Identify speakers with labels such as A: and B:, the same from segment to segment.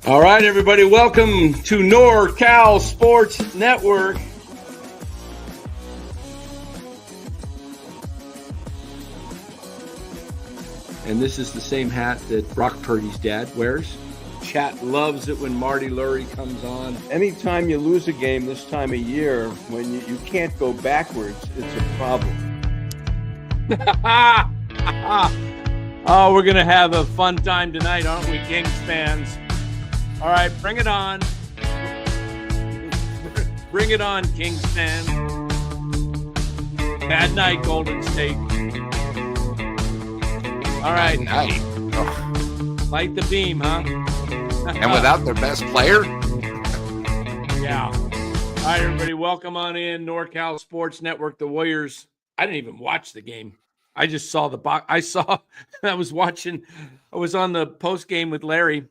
A: All right, everybody, welcome to NorCal Sports Network. And this is the same hat that Brock Purdy's dad wears. Chat loves it when Marty Lurie comes on.
B: Anytime you lose a game this time of year, when you can't go backwards, it's a problem.
A: Oh, we're going to have a fun time tonight, aren't we, Kings fans? All right, bring it on. Bring it on, Kings fans. Bad night, Golden State. All right.
C: Night.
A: Light the beam, huh?
C: And without their best player?
A: Yeah. All right, everybody, welcome on in. NorCal Sports Network, the Warriors. I didn't even watch the game. I just saw the box. I was on the post game with Larry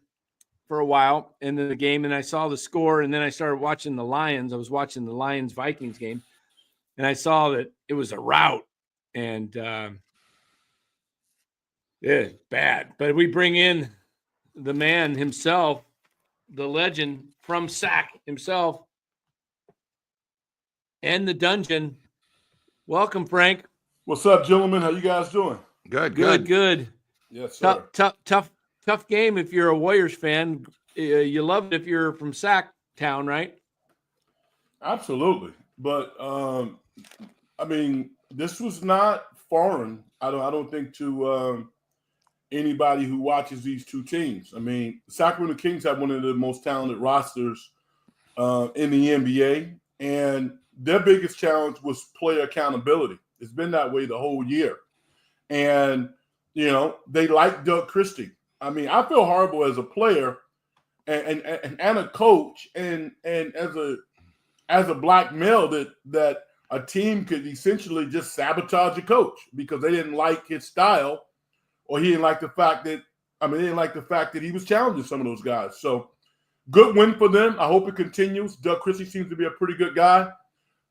A: for a while in the game, and I saw the score, and then I started watching the Lions. I was watching the Lions-Vikings game, and I saw that it was a rout, and it's bad. But we bring in the man himself, the legend from SAC himself, and the dungeon. Welcome, Frank.
D: What's up, gentlemen? How you guys doing?
A: Good.
D: Yes, sir.
A: Tough game if you're a Warriors fan. You love it if you're from SAC town, right?
D: Absolutely. But I mean, this was not foreign. I don't think to anybody who watches these two teams. I mean, Sacramento Kings have one of the most talented rosters in the NBA, and their biggest challenge was player accountability. It's been that way the whole year. And, you know, they like Doug Christie. I mean, I feel horrible as a player and a coach and as a black male that a team could essentially just sabotage a coach because they didn't like his style, or he didn't like the fact that he was challenging some of those guys. So good win for them. I hope it continues. Doug Christie seems to be a pretty good guy.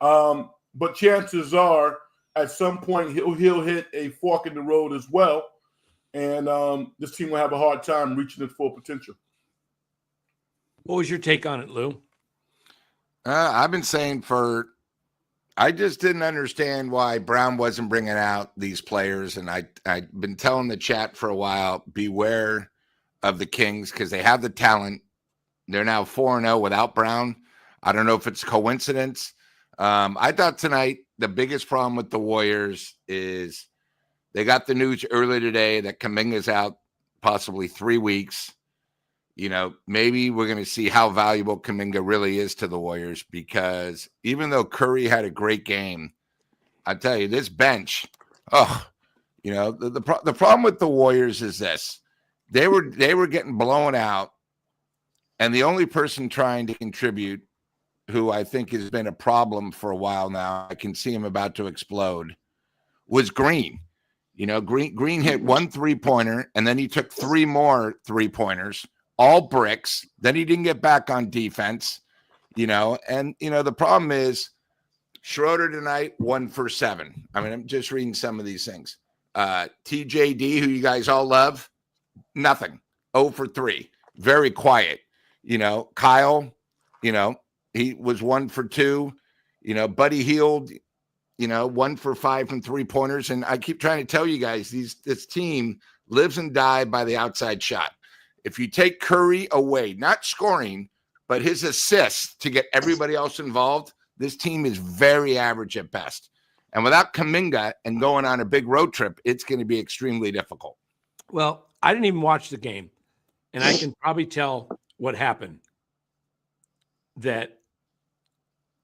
D: But chances are at some point he'll hit a fork in the road as well. And this team will have a hard time reaching its full potential.
A: What was your take on it, Lou?
C: I've been saying I just didn't understand why Brown wasn't bringing out these players. And I've been telling the chat for a while, beware of the Kings because they have the talent. They're now 4-0 without Brown. I don't know if it's coincidence. I thought tonight the biggest problem with the Warriors is they got the news earlier today that Kuminga's out possibly 3 weeks. You know, maybe we're going to see how valuable Kuminga really is to the Warriors because even though Curry had a great game, I tell you, this bench, the problem with the Warriors is this. They were getting blown out, and the only person trying to contribute, who I think has been a problem for a while now, I can see him about to explode, was Green. You know, Green hit 1 3-pointer, and then he took 3 more 3-pointers, all bricks. Then he didn't get back on defense, you know. And, you know, the problem is Schroeder tonight, 1 for 7. I mean, I'm just reading some of these things. TJD, who you guys all love, nothing. 0 for 3. Very quiet. You know, Kyle, you know, he was 1 for 2. You know, Buddy Hield, you know, 1 for 5 from 3-pointers. And I keep trying to tell you guys, this team lives and dies by the outside shot. If you take Curry away, not scoring, but his assists to get everybody else involved, this team is very average at best. And without Kuminga and going on a big road trip, it's going to be extremely difficult.
A: Well, I didn't even watch the game, and I can probably tell what happened. That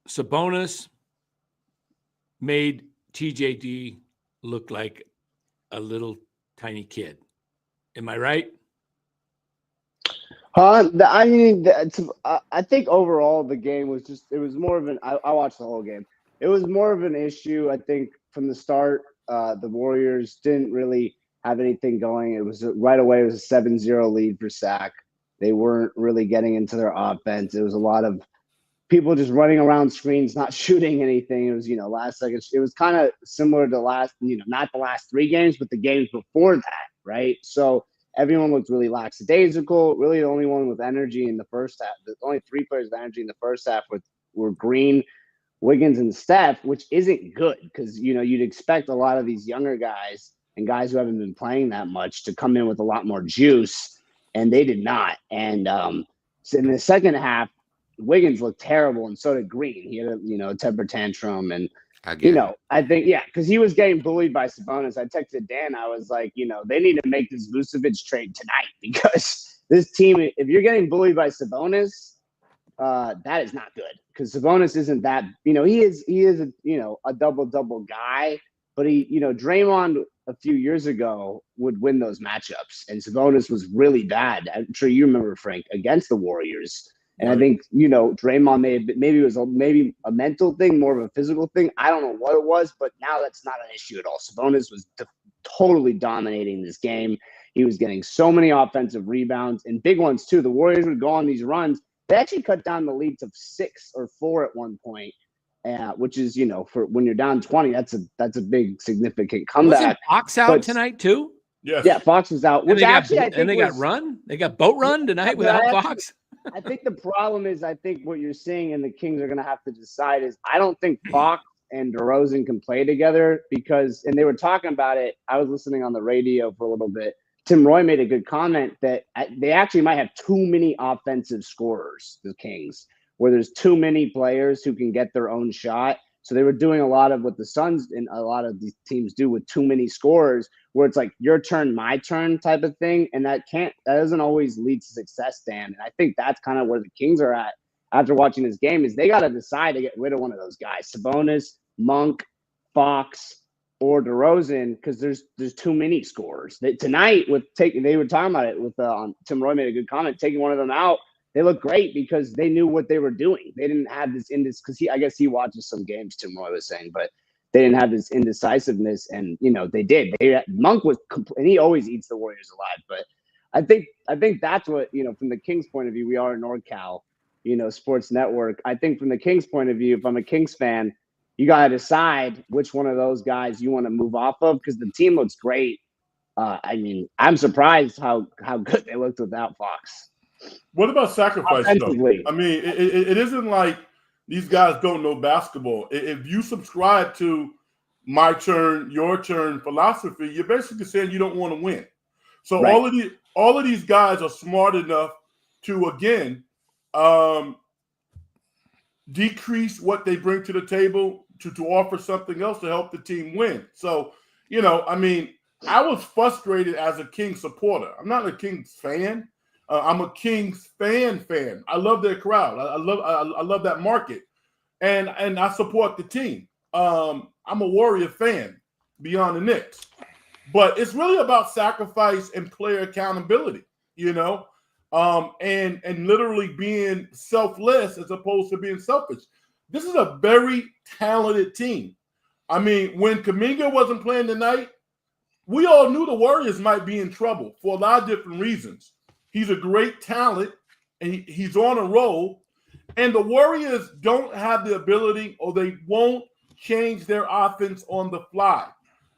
A: Sabonis made TJD look like a little tiny kid. Am I right?
E: I mean, I think overall the game was it was more of I watched the whole game. It was more of an issue, I think, from the start. The Warriors didn't really have anything going. It was right away, it was a 7-0 lead for SAC. They weren't really getting into their offense. It was a lot of people just running around screens, not shooting anything. It was, last second. It was kind of similar to not the last 3 games, but the games before that, right? So everyone looked really lackadaisical. Really, the only one with energy in the first half, the only 3 players with energy in the first half were Green, Wiggins, and Steph, which isn't good because, you'd expect a lot of these younger guys and guys who haven't been playing that much to come in with a lot more juice, and they did not. And so in the second half, Wiggins looked terrible, and so did Green. He had a temper tantrum, and
C: Again.
E: I think because he was getting bullied by Sabonis. I texted Dan. I was like, they need to make this Vucevic trade tonight because this team, if you're getting bullied by Sabonis, that is not good because Sabonis isn't that. He is a double guy, but Draymond a few years ago would win those matchups, and Sabonis was really bad. I'm sure you remember, Frank, against the Warriors. And I think, Draymond maybe it was maybe a mental thing, more of a physical thing. I don't know what it was, but now that's not an issue at all. Sabonis was totally dominating this game. He was getting so many offensive rebounds and big ones too. The Warriors would go on these runs. They actually cut down the lead to 6 or 4 at one point, which is, for when you're down 20, that's a big significant comeback.
A: Wasn't Fox out tonight too?
D: Yes.
E: Yeah, Fox was out. Which I think
A: they got run. They got boat run tonight without Fox.
E: I think the problem is, I think what you're seeing and the Kings are going to have to decide is I don't think Fox and DeRozan can play together and they were talking about it. I was listening on the radio for a little bit. Tim Roy made a good comment that they actually might have too many offensive scorers, the Kings, where there's too many players who can get their own shot. So they were doing a lot of what the Suns and a lot of these teams do with too many scorers, where it's like your turn, my turn type of thing. And that doesn't always lead to success, Dan. And I think that's kind of where the Kings are at after watching this game is they got to decide to get rid of one of those guys, Sabonis, Monk, Fox, or DeRozan, because there's too many scorers. Tonight they were talking about it with Tim Roy made a good comment, taking one of them out. They look great because they knew what they were doing. They didn't have this because I guess he watches some games, Tim Roy was saying, but they didn't have this indecisiveness, and they did. Monk was and he always eats the Warriors alive. But I think that's what from the Kings' point of view, we are NorCal, sports network. I think from the Kings' point of view, if I'm a Kings fan, you gotta decide which one of those guys you want to move off of because the team looks great. I'm surprised how good they looked without Fox.
D: What about sacrifice, though? I mean, it isn't like these guys don't know basketball. If you subscribe to my turn, your turn philosophy, you're basically saying you don't want to win. So
E: right.
D: all of these guys are smart enough to, again, decrease what they bring to the table to offer something else to help the team win. So, I was frustrated as a Kings supporter. I'm not a Kings fan. I'm a Kings fan. I love their crowd. I love that market, and I support the team. I'm a Warrior fan beyond the Knicks, but it's really about sacrifice and player accountability, and literally being selfless as opposed to being selfish. This is a very talented team. When Kuminga wasn't playing tonight, we all knew the Warriors might be in trouble for a lot of different reasons. He's a great talent, and he's on a roll. And the Warriors don't have the ability, or they won't change their offense on the fly.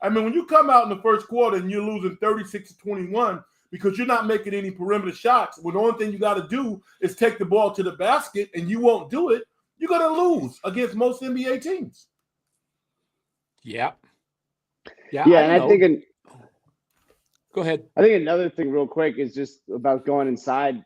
D: When you come out in the first quarter and you're losing 36-21 because you're not making any perimeter shots, when the only thing you got to do is take the ball to the basket and you won't do it, you're going to lose against most NBA teams.
A: Yeah.
E: And I think
A: go ahead.
E: I think another thing real quick is just about going inside,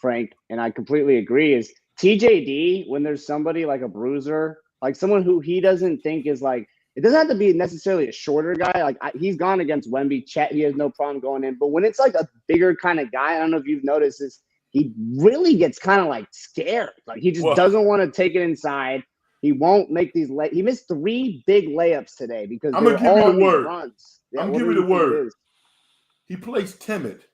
E: Frank, and I completely agree, is TJD, when there's somebody like a bruiser, like someone who he doesn't think is like, it doesn't have to be necessarily a shorter guy. Like he's gone against Wemby, Chet, he has no problem going in. But when it's like a bigger kind of guy, I don't know if you've noticed this, he really gets kind of like scared. Like he just doesn't want to take it inside. He won't make these he missed 3 big layups today because
D: I'm gonna give you the word.
E: Runs.
D: I'm giving you the word. He plays timid.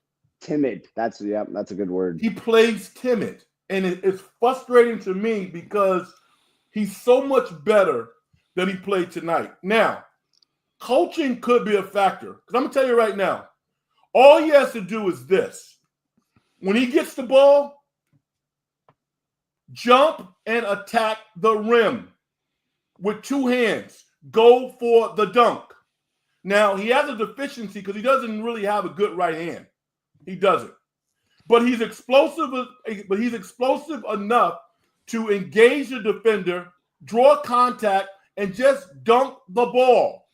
E: Timid. That's a good word.
D: He plays timid. And it's frustrating to me because he's so much better than he played tonight. Now, coaching could be a factor. Because I'm going to tell you right now, all he has to do is this. When he gets the ball, jump and attack the rim with 2 hands. Go for the dunk. Now, he has a deficiency because he doesn't really have a good right hand. He doesn't. But he's explosive. But he's explosive enough to engage the defender, draw contact, and just dunk the ball.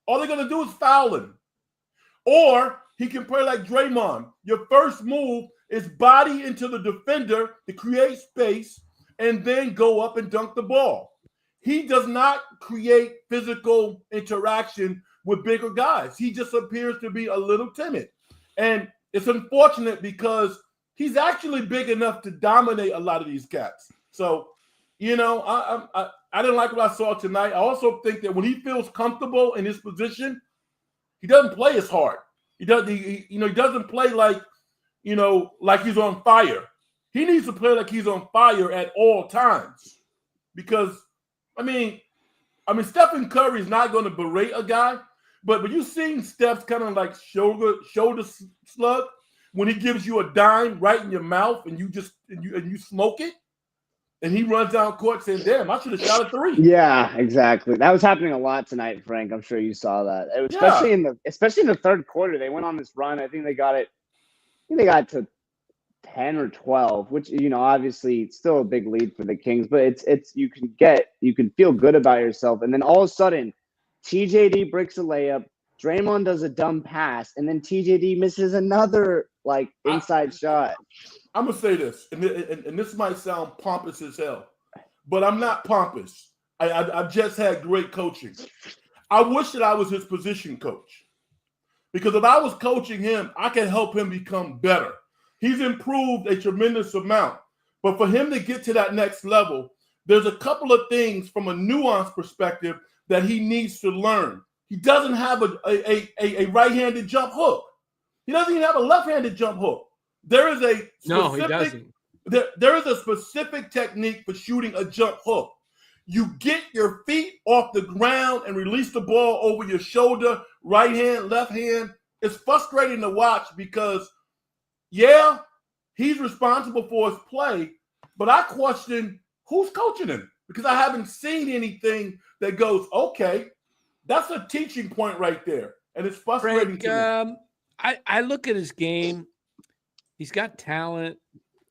D: All they're going to do is foul him. Or he can play like Draymond. Your first move is body into the defender to create space and then go up and dunk the ball. He does not create physical interaction with bigger guys. He just appears to be a little timid. And it's unfortunate because he's actually big enough to dominate a lot of these cats. So, you know, I didn't like what I saw tonight. I also think that when he feels comfortable in his position, he doesn't play as hard. He doesn't play like, like he's on fire. He needs to play like he's on fire at all times. Because, I mean, Stephen Curry is not going to berate a guy, but you've seen Steph's kind of like shoulder slug when he gives you a dime right in your mouth and you smoke it, and he runs down court saying, "Damn, I should have shot a 3."
E: Yeah, exactly. That was happening a lot tonight, Frank. I'm sure you saw that. Especially in the third quarter, they went on this run. I think they got to 10 or 12, which obviously it's still a big lead for the Kings, but it's you can feel good about yourself, and then all of a sudden, TJD breaks a layup, Draymond does a dumb pass, and then TJD misses another inside shot.
D: I'm gonna say this, and this might sound pompous as hell, but I'm not pompous. I've just had great coaching. I wish that I was his position coach, because if I was coaching him, I could help him become better. He's improved a tremendous amount, but for him to get to that next level, there's a couple of things from a nuanced perspective that he needs to learn. He doesn't have a right-handed jump hook. He doesn't even have a left-handed jump hook. There is a
A: No, he doesn't.
D: There is a specific technique for shooting a jump hook. You get your feet off the ground and release the ball over your shoulder, right hand, left hand. It's frustrating to watch because, yeah, he's responsible for his play, but I question who's coaching him because I haven't seen anything that goes, okay, that's a teaching point right there. And it's frustrating to me.
A: I look at his game. He's got talent.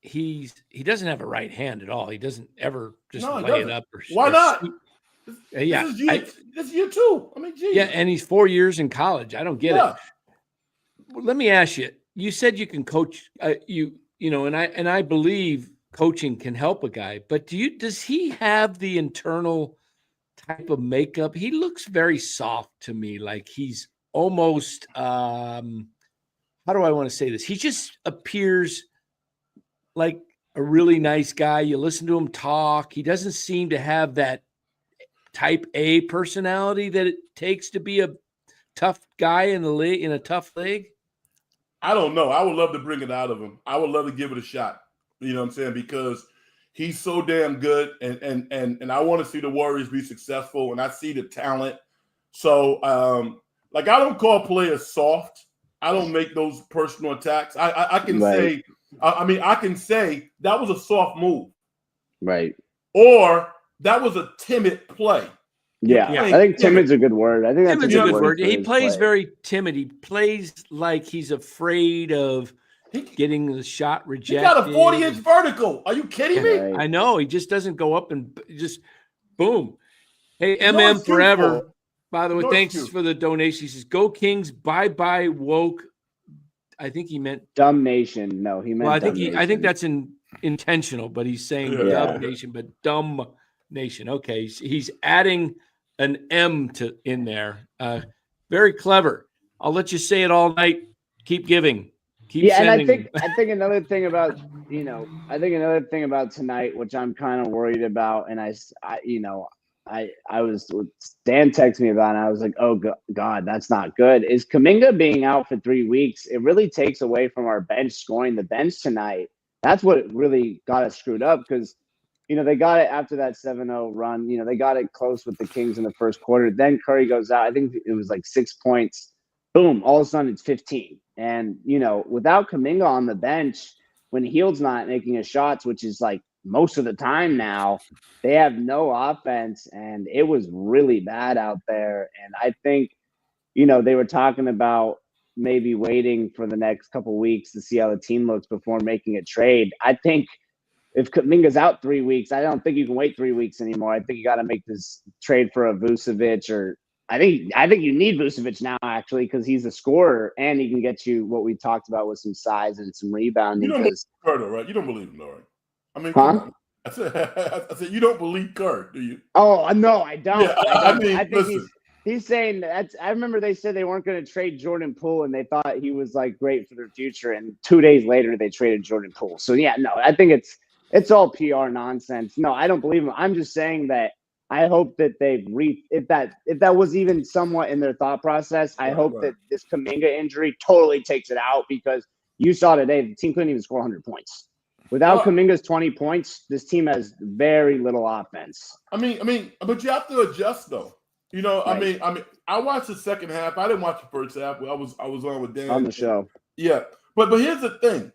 A: He doesn't have a right hand at all. He doesn't ever just lay it up.
D: Why not?
A: Yeah,
D: this is you too. I mean, geez.
A: Yeah, and he's 4 years in college. I don't get it. Well, let me ask you. You said you can coach. And I believe coaching can help a guy. But does he have the internal type of makeup? He looks very soft to me. Like he's almost. How do I want to say this? He just appears like a really nice guy. You listen to him talk. He doesn't seem to have that type A personality that it takes to be a tough guy in a tough league.
D: I don't know. I would love to bring it out of him. I would love to give it a shot. You know what I'm saying? Because he's so damn good, and I want to see the Warriors be successful, and I see the talent. So, I don't call players soft. I don't make those personal attacks. I can say, I can say that was a soft move,
E: right?
D: Or that was a timid play.
E: Yeah. I think timid's a good word. I think that's a good word.
A: He plays very timid. He plays like he's afraid of getting the shot rejected.
D: He got a 40-inch vertical. Are you kidding me?
E: Right.
A: I know. He just doesn't go up and just boom. Hey, MM forever. By the way, thanks for the donation. He says, "Go Kings, bye woke." I think he meant
E: dumb nation. No, he meant.
A: Well, I think that's intentional, but he's saying dumb nation, but dumb nation. Okay, he's adding an M in there. Very clever. I'll let you say it all night. Keep giving. Keep sending.
E: And I think another thing about tonight, which I'm kind of worried about, and I was Dan texted me about it, and I was like, oh God, that's not good. Is Kuminga being out for 3 weeks? It really takes away from our bench scoring. The bench tonight, that's what really got us screwed up because, they got it after that 7-0 run. They got it close with the Kings in the first quarter. Then Curry goes out. I think it was like 6 points. Boom, all of a sudden it's 15. And, without Kuminga on the bench, when Hield's not making his shots, which is like most of the time now, they have no offense, and it was really bad out there. And I think they were talking about maybe waiting for the next couple weeks to see how the team looks before making a trade. I think if Kuminga's out 3 weeks, I don't think you can wait 3 weeks anymore. I think you got to make this trade for a Vucevic, or I think you need Vucevic now, actually, because he's a scorer and he can get you what we talked about with some size and some rebounding.
D: You don't believe Kurt, right? You don't believe him, though, right? I mean,
E: huh?
D: come on. I said you don't believe Kurt, do you?
E: Oh no, I don't.
D: Yeah, I mean,
E: I think
D: listen.
E: he's saying that. I remember they said they weren't going to trade Jordan Poole, and they thought he was like great for their future. And 2 days later, they traded Jordan Poole. So yeah, no, I think it's all PR nonsense. No, I don't believe him. I'm just saying that I hope that if that was even somewhat in their thought process, I hope that this Kuminga injury totally takes it out, because you saw today the team couldn't even score 100 points. Without Kuminga's 20 points, this team has very little offense.
D: I mean, but you have to adjust, though.
E: Right.
D: I mean, I watched the second half. I didn't watch the first half. I was on with Dan
E: on the show.
D: Yeah, but here's the thing: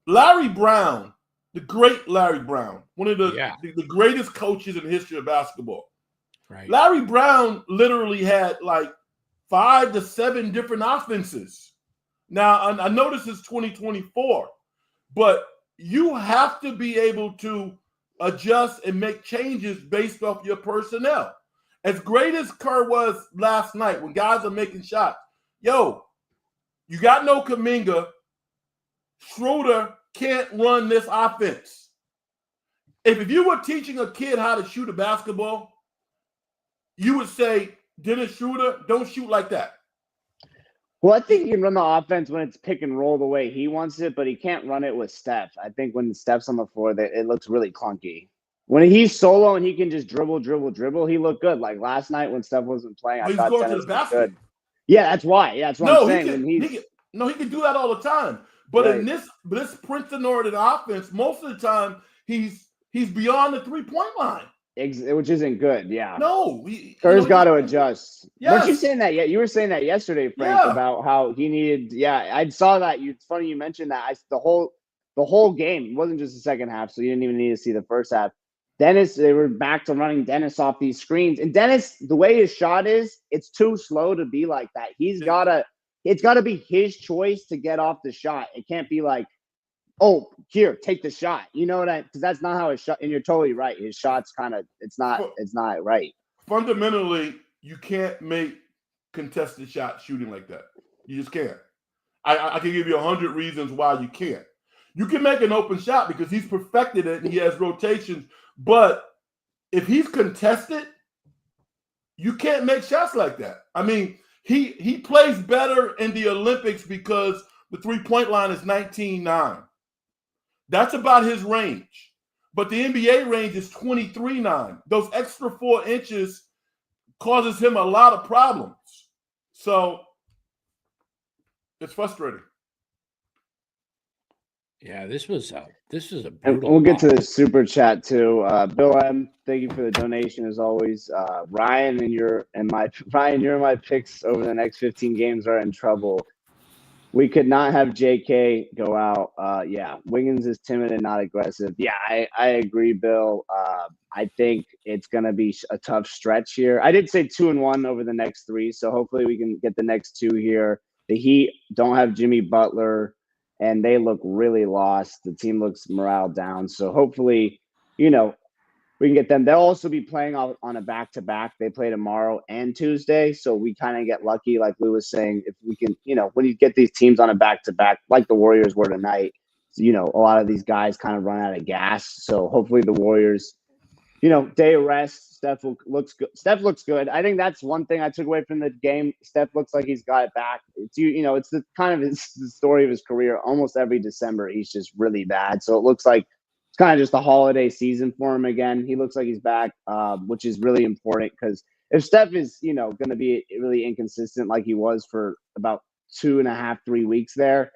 D: Larry Brown, the great Larry Brown, one of the greatest coaches in the history of basketball.
A: Right.
D: Larry Brown literally had like 5 to 7 different offenses. Now I know this is 2024, but you have to be able to adjust and make changes based off your personnel. As great as Kerr was last night when guys are making shots, you got no Kuminga. Schroeder can't run this offense. If you were teaching a kid how to shoot a basketball, you would say, Dennis Schroeder, don't shoot like that.
E: Well, I think he can run the offense when it's pick and roll the way he wants it, but he can't run it with Steph. I think when Steph's on the floor, it looks really clunky. When he's solo and he can just dribble, he looked good. Like last night when Steph wasn't playing, I thought
D: going
E: Dennis
D: to the basket.
E: Good. Yeah, that's why. Yeah, that's what I'm saying.
D: He can do that all the time. But in this Princeton Northern offense, most of the time he's beyond the 3-point line.
E: Which isn't good, yeah.
D: No,
E: Kerr's got to adjust.
D: Yes.
E: Weren't you saying that yet? You were saying that yesterday, Frank, about how he needed. Yeah, I saw that. It's funny you mentioned that. The whole game, it wasn't just the second half, so you didn't even need to see the first half. Dennis, they were back to running Dennis off these screens, and Dennis, the way his shot is, it's too slow to be like that. It's got to be his choice to get off the shot. It can't be like, oh, here, take the shot. You know what because that's not how his shot, and you're totally right. His shot's kind of, it's not right.
D: Fundamentally, you can't make contested shot shooting like that. You just can't. I can give you 100 reasons why you can't. You can make an open shot because he's perfected it and he has rotations, but if he's contested, you can't make shots like that. I mean, he plays better in the Olympics because the 3-point line is 19.9. That's about his range. But the NBA range is 23.9. Those extra 4 inches causes him a lot of problems. So it's frustrating.
A: Yeah, this was a brutal.
E: And we'll get to the super chat too. Bill M, thank you for the donation as always. Ryan, you're my picks over the next 15 games are in trouble. We could not have JK go out. Wiggins is timid and not aggressive. Yeah, I agree, Bill. I think it's going to be a tough stretch here. I did say 2-1 over the next 3, so hopefully we can get the next 2 here. The Heat don't have Jimmy Butler, and they look really lost. The team looks morale down. So hopefully, we can get them. They'll also be playing on a back-to-back. They play tomorrow and Tuesday. So we kind of get lucky, like Lou was saying, if we can, when you get these teams on a back-to-back, like the Warriors were tonight, a lot of these guys kind of run out of gas. So hopefully the Warriors, day of rest. Steph looks good. Steph looks good. I think that's one thing I took away from the game. Steph looks like he's got it back. It's it's the kind of the story of his career. Almost every December, he's just really bad. So it looks like it's kind of just a holiday season for him again. He looks like he's back, which is really important because if Steph is, going to be really inconsistent like he was for about 2.5, 3 weeks there,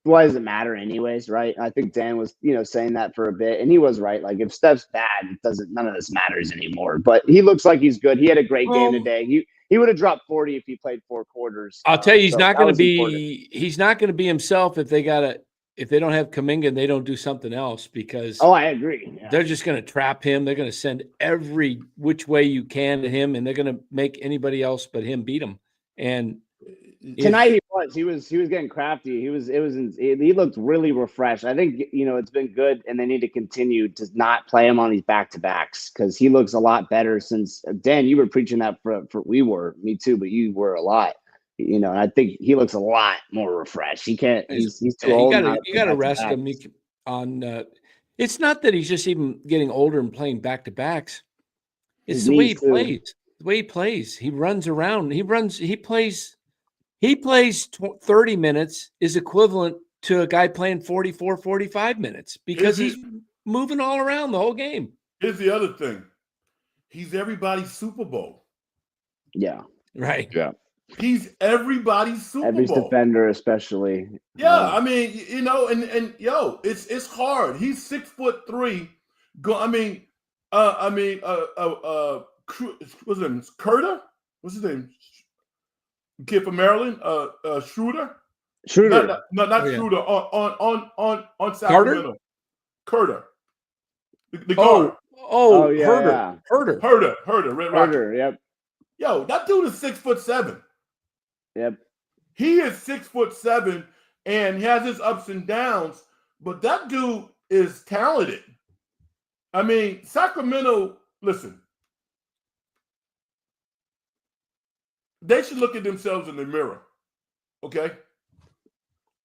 E: why does it matter anyways, right? I think Dan was, saying that for a bit, and he was right. Like if Steph's bad, none of this matters anymore. But he looks like he's good. He had a great game today. He would have dropped 40 if he played 4 quarters.
A: I'll tell you, he's not going to be himself if they don't have Kuminga and they don't do something else because
E: I agree. Yeah.
A: They're just going to trap him. They're going to send every which way you can to him, and they're going to make anybody else but him beat him. And
E: tonight he was getting crafty. He looked really refreshed. I think it's been good, and they need to continue to not play him on these back-to-backs because he looks a lot better since Dan. You were preaching that for me too, but you were a lot. And I think he looks a lot more refreshed. He can't. He's too old.
A: You got to rest him on. It's not that he's just even getting older and playing back-to-backs. It's the way he plays. The way he plays. He runs around. He plays. He plays 30 minutes is equivalent to a guy playing 44, 45 minutes because he's moving all around the whole game.
D: Here's the other thing. He's everybody's Super Bowl.
E: Yeah.
A: Right.
E: Yeah.
D: He's everybody's Super Bowl.
E: Every defender, especially.
D: Yeah, I mean, it's hard. He's 6'3". What's his name? Curta? What's his name? Kid from Maryland, Schroeder.
E: Schroeder.
D: Not Schroeder. On Sacramento. Curta. The guard.
E: Yeah.
D: Herder. Red Rocket.
E: Herder. Yep.
D: Yo, that dude is 6'7".
E: Yep.
D: He is 6'7", and he has his ups and downs, but that dude is talented. I mean, Sacramento, listen, they should look at themselves in the mirror, okay?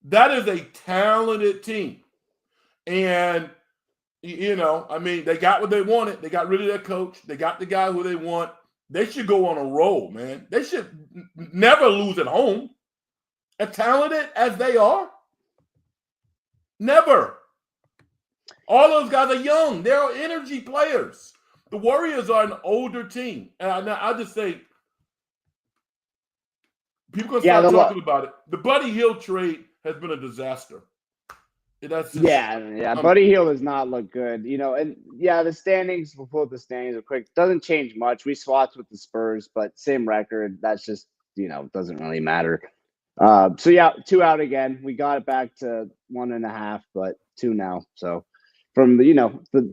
D: That is a talented team. And, they got what they wanted. They got rid of their coach. They got the guy who they want. They should go on a roll, man. They should never lose at home. As talented as they are, never. All those guys are young. They're energy players. The Warriors are an older team. And I just say, people going to start talking about it. The Buddy Hield trade has been a disaster.
E: Buddy Hield does not look good. The standings, we'll pull up the standings real quick. Doesn't change much. We swapped with the Spurs, but same record. That's just, doesn't really matter. 2 out again. We got it back to 1.5, but 2 now. So from the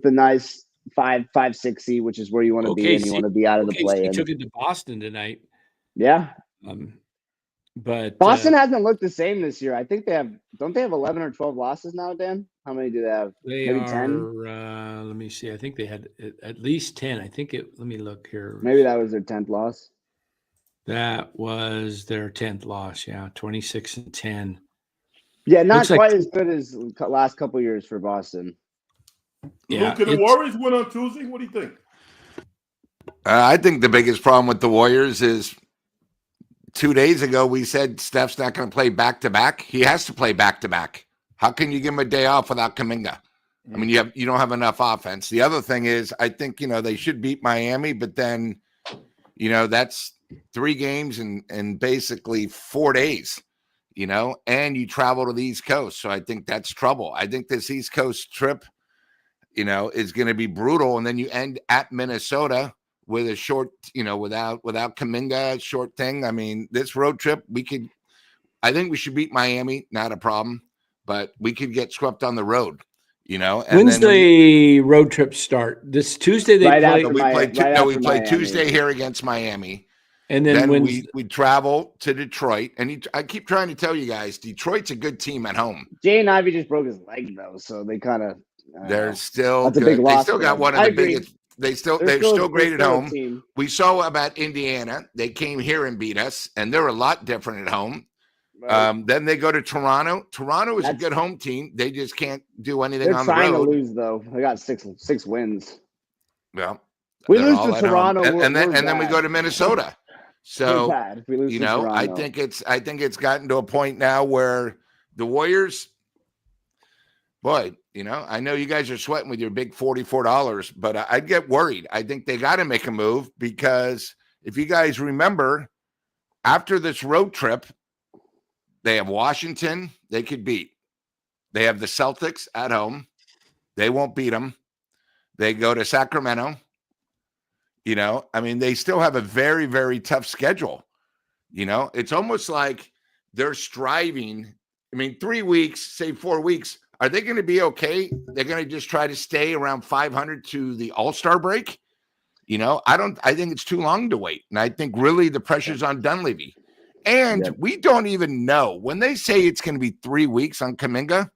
E: nice 5-6 which is where you want to be, and you want to be out of the play.
A: He took it to Boston tonight.
E: Yeah.
A: But
E: Boston hasn't looked the same this year. I think don't they have 11 or 12 losses now, Dan? How many do they have? Maybe 10?
A: Let me see. I think they had at least 10. Let me look here.
E: Maybe that was their 10th loss.
A: That was their 10th loss. Yeah. 26-10.
E: Yeah. Not quite as good as the last couple of years for Boston.
D: Yeah. Can the Warriors win on Tuesday? What do you think?
C: I think the biggest problem with the Warriors is 2 days ago, we said Steph's not going to play back-to-back. He has to play back-to-back. How can you give him a day off without Kuminga? I mean, you don't have enough offense. The other thing is, I think, they should beat Miami, but then, that's 3 games in basically 4 days, and you travel to the East Coast. So I think that's trouble. I think this East Coast trip, is going to be brutal. And then you end at Minnesota with a short, without Kuminga, short thing. I mean, this road trip, I think we should beat Miami, not a problem, but we could get swept on the road, And
A: when's the road trip start? This Tuesday they play.
C: We play Tuesday here against Miami,
A: and then
C: we travel to Detroit. And I keep trying to tell you guys, Detroit's a good team at home.
E: Jay Ivey just broke his leg though, so they kind of.
C: They're still
E: that's
C: good.
E: A big loss.
C: They still got one of the biggest. They're still great at home. We saw about Indiana. They came here and beat us, and they're a lot different at home. Right. Then they go to Toronto. Toronto is a good home team. They just can't do anything on the road.
E: They're trying to lose, though. They got six wins.
C: Well,
E: we lose to Toronto,
C: and then we go to Minnesota. So
E: if we lose to Toronto.
C: I think it's gotten to a point now where the Warriors. Boy, I know you guys are sweating with your big $44, but I'd get worried. I think they got to make a move because if you guys remember, after this road trip, they have Washington they could beat. They have the Celtics at home. They won't beat them. They go to Sacramento. They still have a very, very tough schedule. It's almost like they're striving. 3 weeks, say 4 weeks. Are they going to be okay? They're going to just try to stay around 500 to the All-Star break? I think it's too long to wait. And I think really the pressure's on Dunleavy. And we don't even know when they say it's going to be 3 weeks on Kuminga.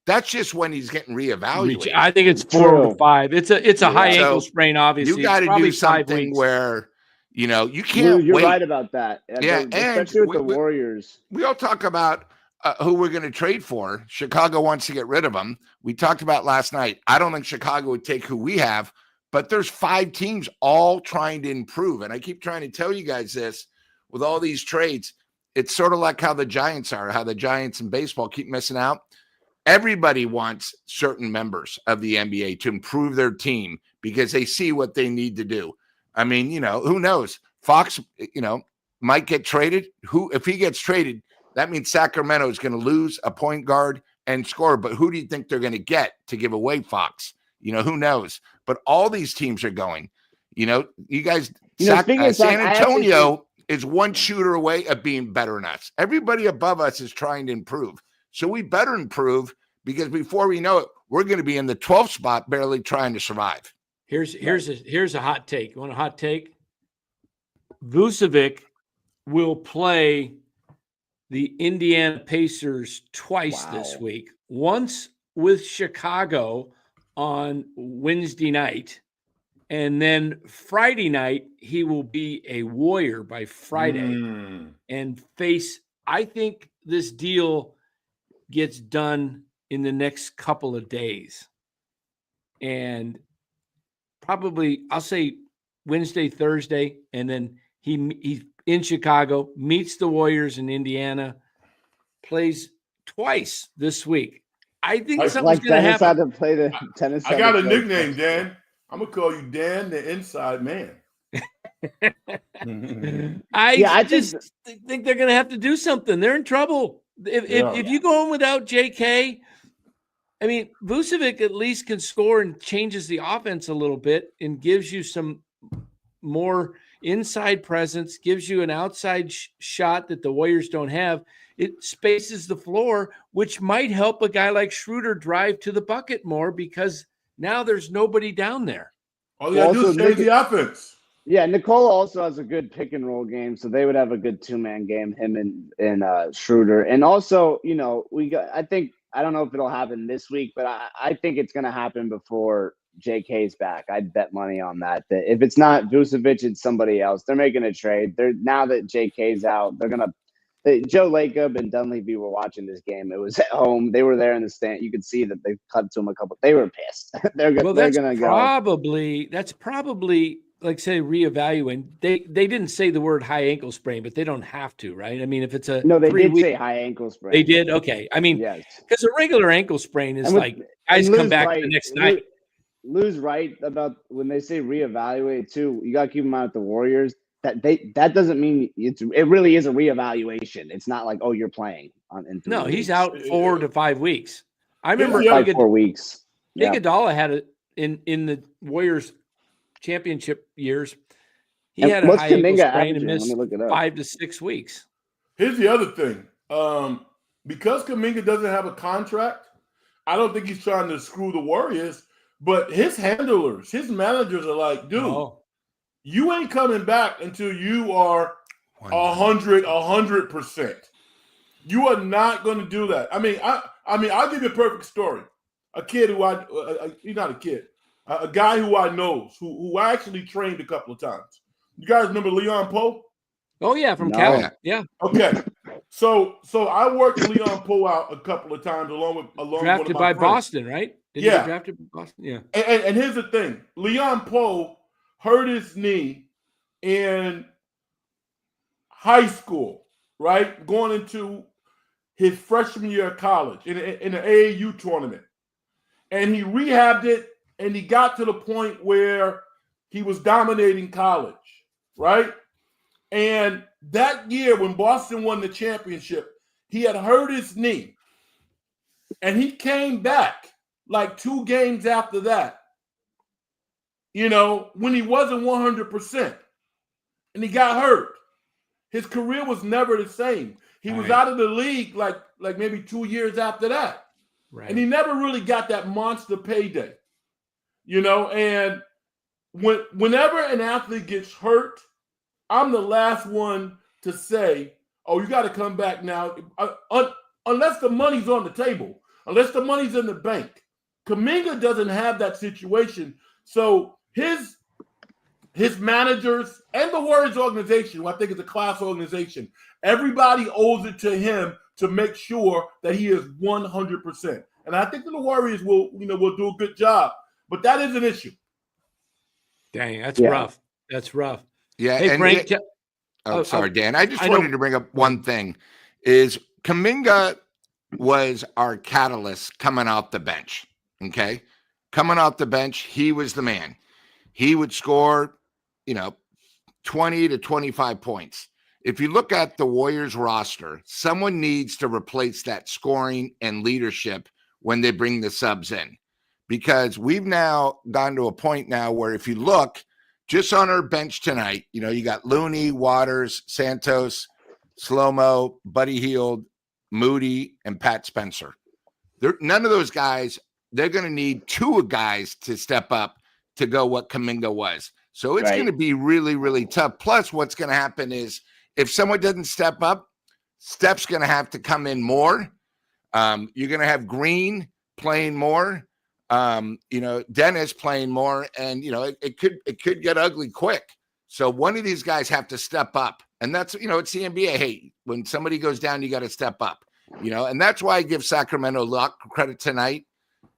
C: That's just when he's getting reevaluated.
A: I think it's 4 to 5. It's a high ankle sprain, obviously.
C: You got to do something
A: 5 weeks.
C: where, you can't
E: You're
C: wait.
E: right about that.
C: Yeah,
E: especially with the Warriors.
C: We all talk about who we're going to trade for. Chicago wants to get rid of them. We talked about last night. I don't think Chicago would take who we have, but there's 5 teams all trying to improve. And I keep trying to tell you guys this with all these trades. It's sort of like how the Giants are, how the Giants in baseball keep missing out. Everybody wants certain members of the NBA to improve their team because they see what they need to do. I mean, who knows? Fox, might get traded. If he gets traded, that means Sacramento is going to lose a point guard and score. But who do you think they're going to get to give away Fox? Who knows? But all these teams are going. You guys, San Antonio is one shooter away of being better than us. Everybody above us is trying to improve. So we better improve because before we know it, we're going to be in the 12th spot, barely trying to survive.
A: Here's a hot take. You want a hot take? Vucevic will play the Indiana Pacers twice this week. Once with Chicago on Wednesday night, and then Friday night he will be a Warrior by Friday and face. I think this deal gets done in the next couple of days, and probably I'll say Wednesday, Thursday, and then he's in Chicago, meets the Warriors in Indiana, plays twice this week. I think something's going to happen.
E: To play the tennis.
D: I got a nickname, Dan. I'm gonna call you Dan, the Inside Man.
A: I just think they're going to have to do something. They're in trouble. If you go in without JK, I mean, Vucevic at least can score and changes the offense a little bit and gives you some more inside presence, gives you an outside shot that the Warriors don't have. It spaces the floor, which might help a guy like Schroeder drive to the bucket more because now there's nobody down there.
D: All you got to do is change the offense.
E: Yeah, Nikola also has a good pick and roll game, so they would have a good 2-man game, him and Schroeder. And also, I don't know if it'll happen this week, but I think it's going to happen before JK's back. I'd bet money on that. That if it's not Vucevic, it's somebody else. They're making a trade. Now that JK's out, they're going to. Joe Lacob and Dunleavy were watching this game. It was at home. They were there in the stand. You could see that they cut to him a couple. They were pissed. They're going to go.
A: That's probably like say reevaluating. They didn't say the word high ankle sprain, but they don't have to, right? I mean, if it's a
E: they did say high ankle sprain.
A: They did. Okay. I mean, because a regular ankle sprain is guys come back the next night.
E: Lou's right about when they say reevaluate too. You got to keep in mind with the Warriors. That doesn't mean it really is a reevaluation. It's not like, you're playing
A: No, he's out 4 to 5 weeks. I remember
E: 4 weeks.
A: Iguodala had it in the Warriors championship years. He had a high ankle sprain and missed 5 to 6 weeks.
D: Here's the other thing. Because Kuminga doesn't have a contract, I don't think he's trying to screw the Warriors, but his handlers, his managers are like, dude, you ain't coming back until you are 100%. You are not going to do that. I mean, I'll give you a perfect story. A kid who he's not a kid, a guy who I know, who I actually trained a couple of times. You guys remember Leon Poe?
A: Oh yeah, from Cal. Yeah.
D: Okay. So I worked Leon Poe out a couple of times along
A: drafted by Boston, right? Didn't he get drafted by Boston? Yeah.
D: And here's the thing: Leon Poe hurt his knee in high school, right? Going into his freshman year of college in an AAU tournament. And he rehabbed it, and he got to the point where he was dominating college, right? And that year when Boston won the championship, he had hurt his knee. And he came back like 2 games after that, when he wasn't 100%. And he got hurt. His career was never the same. He was out of the league like maybe 2 years after that. Right. And he never really got that monster payday. And whenever an athlete gets hurt, I'm the last one to say, oh, you got to come back now. Unless the money's on the table, unless the money's in the bank. Kuminga doesn't have that situation. So his managers and the Warriors organization, who I think is a class organization, everybody owes it to him to make sure that he is 100%. And I think that the Warriors will do a good job. But that is an issue.
A: Dang, that's rough. That's rough.
C: Yeah.
A: Hey, Frank.
C: Sorry, Dan. I just wanted to bring up one thing. Is Kuminga was our catalyst coming off the bench. Okay. Coming off the bench, he was the man. He would score, 20 to 25 points. If you look at the Warriors roster, someone needs to replace that scoring and leadership when they bring the subs in. Because we've now gone to a point now where if you look just on our bench tonight, you got Looney, Waters, Santos, Slow-Mo, Buddy Hield, Moody, and Pat Spencer. None of those guys, they're going to need two guys to step up to go what Kuminga was. So it's going to be really, really tough. Plus, what's going to happen is if someone doesn't step up, Steph's going to have to come in more. You're going to have Green playing more. Dennis playing more, and it could get ugly quick. So one of these guys have to step up, and that's it's the NBA. Hey, when somebody goes down, you got to step up. And that's why I give Sacramento a lot of credit tonight.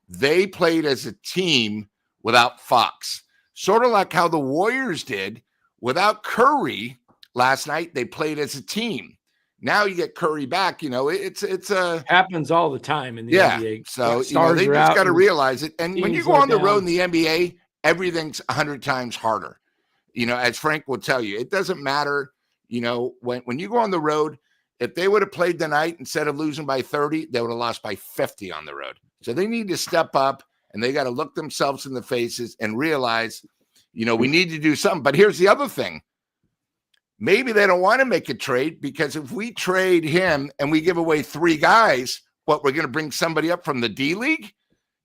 C: They played as a team without Fox, sort of like how the Warriors did without Curry last night. They played as a team. Now you get Curry back, it's
A: happens all the time in the NBA.
C: So they just got to realize it. And when you go on the road in the NBA, everything's 100 times harder. As Frank will tell you, it doesn't matter. When you go on the road, if they would have played tonight instead of losing by 30, they would have lost by 50 on the road. So they need to step up and they got to look themselves in the faces and realize, we need to do something. But here's the other thing. Maybe they don't want to make a trade because if we trade him and we give away three guys, we're going to bring somebody up from the D League?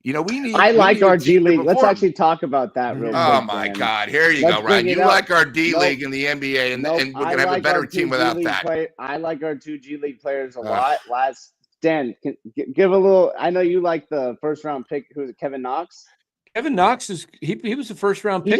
C: We need.
E: I like our G League. Let's actually talk about that real quick.
C: Oh my God! Here you go, Ryan. You like our D League in the NBA, and we're going to have a better team without that.
E: I like our two G League players a lot. Dan, give a little. I know you like the first round pick. Who's it? Kevin Knox.
A: Kevin Knox he was the first round pick.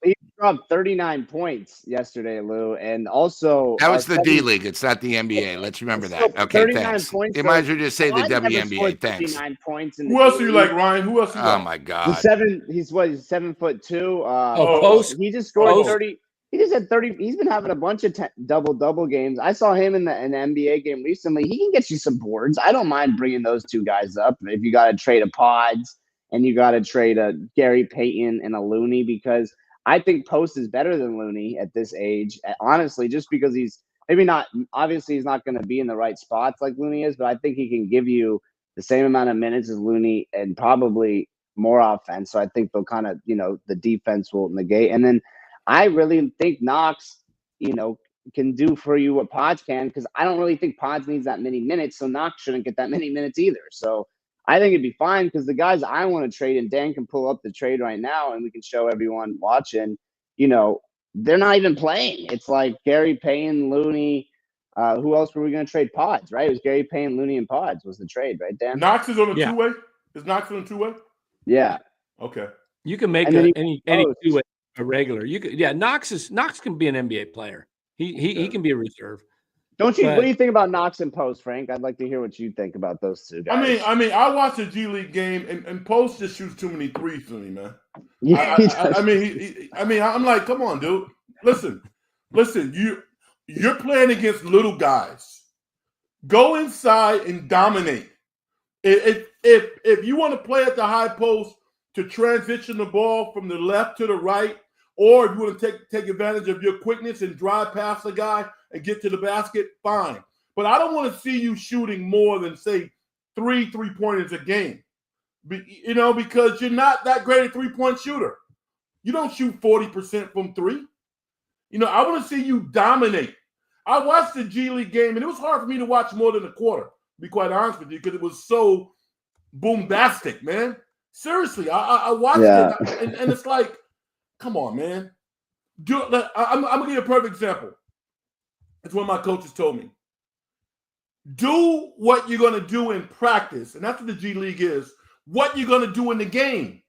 E: He dropped 39 points yesterday, Lou, and also
C: that was the D League. It's not the NBA. Let's remember that. Okay, thanks.
E: Points,
C: you might as well just say the WNBA. Thanks.
E: 39 points.
D: Who else do you like, Ryan? Who else?
C: Oh my God.
E: He's 7'2".
A: Post.
E: He just scored 30. He just had 30. He's been having a bunch of double games. I saw him in the NBA game recently. He can get you some boards. I don't mind bringing those two guys up if you got to trade a Pods and you got to trade a Gary Payton and a Looney, because I think Post is better than Looney at this age. Honestly, just because he's maybe not, obviously he's not going to be in the right spots like Looney is, but I think he can give you the same amount of minutes as Looney and probably more offense. So I think they'll kind of, the defense will negate. And then I really think Knox, can do for you what Pods can, because I don't really think Pods needs that many minutes. So Knox shouldn't get that many minutes either. So I think it'd be fine because the guys I want to trade, and Dan can pull up the trade right now and we can show everyone watching, they're not even playing. It's like Gary Payton, Looney. Who else were we going to trade? Pods, right? It was Gary Payton, Looney, and Pods was the trade, right, Dan?
D: Knox is on a two-way? Is Knox on a two-way?
E: Yeah.
D: Okay.
A: You can make any two-way a regular. Knox can be an NBA player. He can be a reserve.
E: Don't you? What do you think about Knox and Post, Frank? I'd like to hear what you think about those two guys.
D: I mean, I watched the G League game, and Post just shoots too many threes for me, man.
E: Yeah,
D: I'm like, come on, dude. Listen, you're playing against little guys. Go inside and dominate. If you want to play at the high post to transition the ball from the left to the right, or if you want to take advantage of your quickness and drive past the guy and get to the basket, fine. But I don't want to see you shooting more than, say, three-pointers a game. Because you're not that great a three-point shooter. You don't shoot 40% from three. I want to see you dominate. I watched the G League game, and it was hard for me to watch more than a quarter, to be quite honest with you, because it was so bombastic, man. Seriously, I watched it, and it's like, come on, man. I'm going to give you a perfect example. It's what my coaches told me. Do what you're going to do in practice. And that's what the G League is. What you're going to do in the game.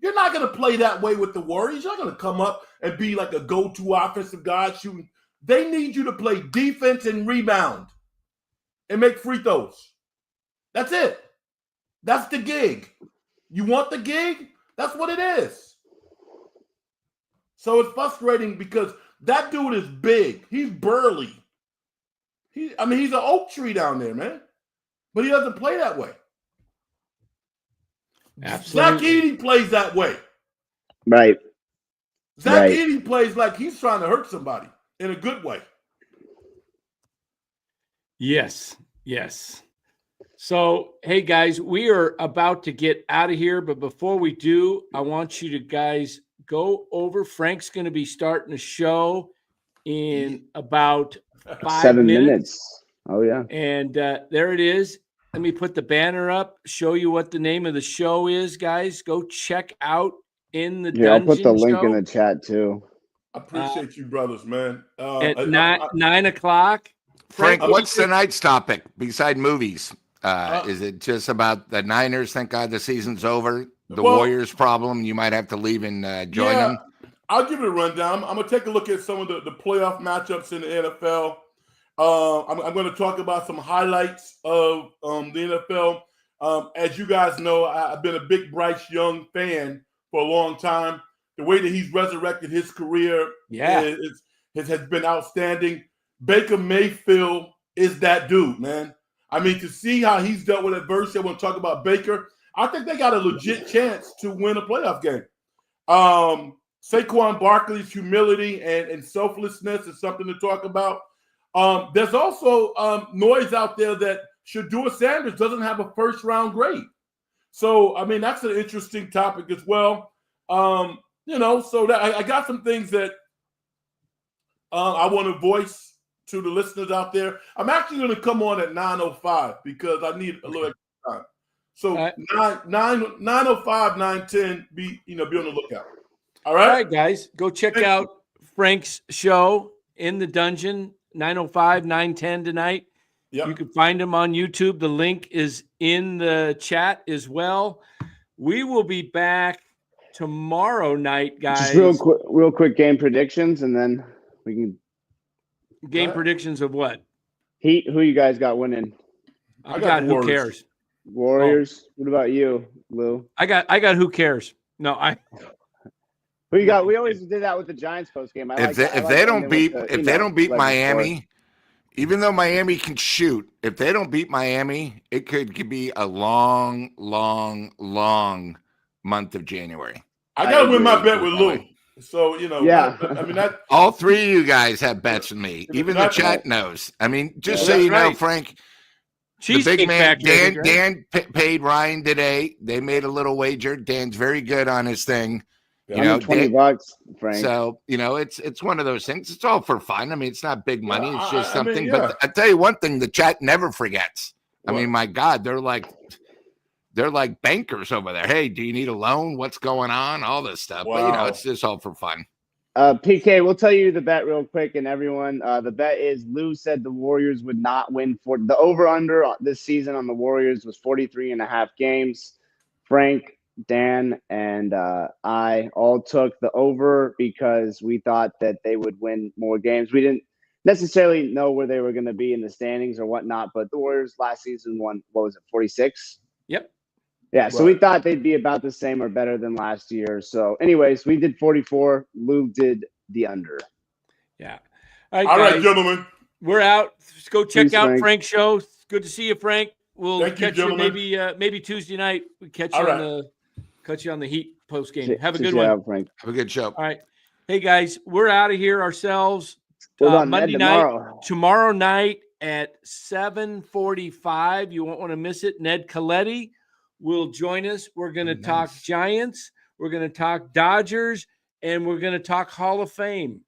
D: You're not going to play that way with the Warriors. You're not going to come up and be like a go-to offensive guy shooting. They need you to play defense and rebound and make free throws. That's it. That's the gig. You want the gig? That's what it is. So it's frustrating because that dude is big. He's burly. He's an oak tree down there, man. But he doesn't play that way.
A: Absolutely.
D: Zach Edey plays that way.
E: Right.
D: Zach Edey plays like he's trying to hurt somebody in a good way.
A: Yes. So, hey, guys, we are about to get out of here. But before we do, I want you to guys go over. Frank's going to be starting a show in about
E: 7 minutes. Oh, yeah.
A: And there it is. Let me put the banner up, show you what the name of the show is, guys. Go check out In the Dungeon.
E: I'll put the link
A: show
E: in the chat, too.
D: I appreciate you, brothers, man.
A: at 9 o'clock.
C: Frank, what's tonight's topic beside movies? Is it just about the Niners? Thank God the season's over. The Warriors problem. You might have to leave and join them.
D: I'll give it a rundown. I'm going to take a look at some of the playoff matchups in the NFL. I'm going to talk about some highlights of the NFL. As you guys know, I've been a big Bryce Young fan for a long time. The way that he's resurrected his career has been outstanding. Baker Mayfield is that dude, man. I mean, to see how he's dealt with adversity, I want to talk about Baker. I think they got a legit chance to win a playoff game. Saquon Barkley's humility and selflessness is something to talk about. There's also noise out there that Shedeur Sanders doesn't have a first-round grade. So, I mean, that's an interesting topic as well. So that I got some things that I want to voice to the listeners out there. I'm actually going to come on at 9:05 because I need a little extra time. So 9:05, 9:10, be on the lookout. All right,
A: guys, go check out Frank's show In the Dungeon, 9:05, 9:10 tonight. Yep. You can find him on YouTube. The link is in the chat as well. We will be back tomorrow night, guys.
E: Just real quick game predictions, and then we can
A: predictions of what?
E: Heat. Who you guys got winning?
A: I got who cares?
E: Warriors. What about you, Lou?
A: I got who cares? No,
E: Who you got? We always did that with the Giants post game.
C: If they don't beat Miami, even though Miami can shoot, if they don't beat Miami, it could be a long, long, long month of January.
D: I got to win my bet with Lou. So, I mean,
C: all three of you guys have bets with me. Even the chat knows. I mean, just so you know, Frank, the big man, Dan paid Ryan today. They made a little wager. Dan's very good on his thing.
E: $20, Frank.
C: So, it's one of those things. It's all for fun. I mean, it's not big money. It's just something. But I tell you one thing, the chat never forgets. What? I mean, my God, they're like bankers over there. Hey, do you need a loan? What's going on? All this stuff. Wow. But, it's just all for fun.
E: PK, we'll tell you the bet real quick. And everyone, the bet is Lou said the Warriors would not win. The over-under this season on the Warriors was 43.5 games. Frank, Dan, and I all took the over because we thought that they would win more games. We didn't necessarily know where they were going to be in the standings or whatnot, but the Warriors last season won, 46?
A: Yep.
E: Yeah, so we thought they'd be about the same or better than last year. So anyways, we did 44. Lou did the under.
A: Yeah.
D: All right, gentlemen.
A: We're out. Let's go check out Frank's show. Good to see you, Frank. We'll catch you maybe Tuesday night. We catch you on the Heat post game. Have a good one.
E: Frank.
C: Have a good show.
A: All right. Hey guys, we're out of here ourselves. Monday night, tomorrow night at 7:45. You won't want to miss it. Ned Coletti will join us. We're going to talk Giants. We're going to talk Dodgers, and we're going to talk Hall of Fame.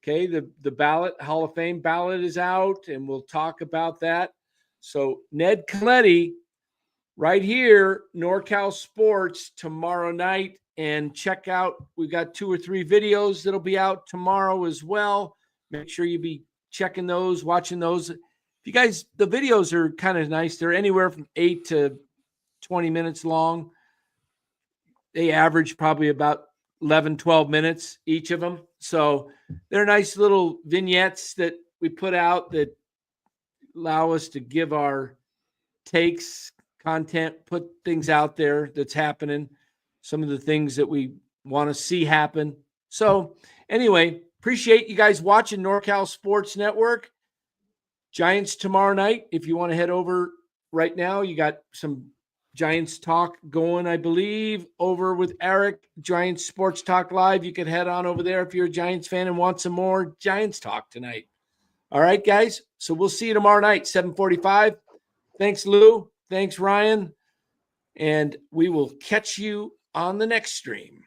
A: Okay, the Hall of Fame ballot is out, and we'll talk about that. So Ned Coletti right here, NorCal Sports, tomorrow night. And check out, we've got 2 or 3 videos that'll be out tomorrow as well. Make sure you be checking those, watching those. you guys, the videos are kind of nice. They're anywhere from 8 to 20 minutes long. They average probably about 11, 12 minutes, each of them. So they're nice little vignettes that we put out that allow us to give our takes, content, put things out there that's happening, some of the things that we want to see happen. So anyway, appreciate you guys watching NorCal Sports Network. Giants tomorrow night. If you want to head over right now, you got some Giants talk going, I believe, over with Eric, Giants Sports Talk Live. You can head on over there if you're a Giants fan and want some more Giants talk tonight. All right, guys. So we'll see you tomorrow night, 7:45. Thanks, Lou. Thanks, Ryan. And we will catch you on the next stream.